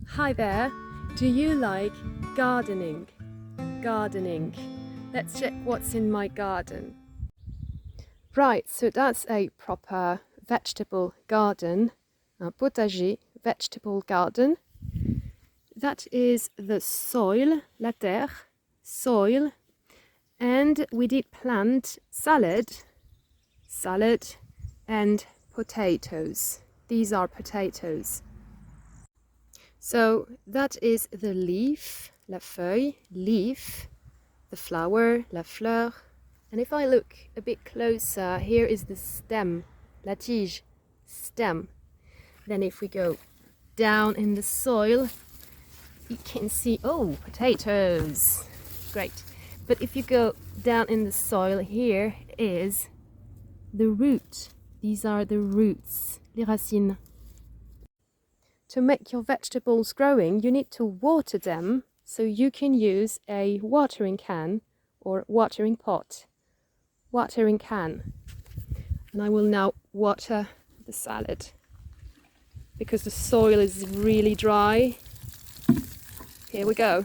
Hi there, do you like gardening? Gardening. Let's check what's in my garden. Right, so that's a proper vegetable garden, un potager, vegetable garden. That is the soil, la terre, soil, and we did plant salad, and potatoes. These are potatoes. So that is the leaf, la feuille, leaf, the flower, la fleur. And if I look a bit closer, here is the stem, la tige, stem. Then if we go down in the soil, you can see, oh, potatoes. Great. But if you go down in the soil, here is the root. These are the roots, les racines. To make your vegetables growing, you need to water them, so you can use a watering can or watering pot. Watering can. And I will now water the salad because the soil is really dry. Here we go.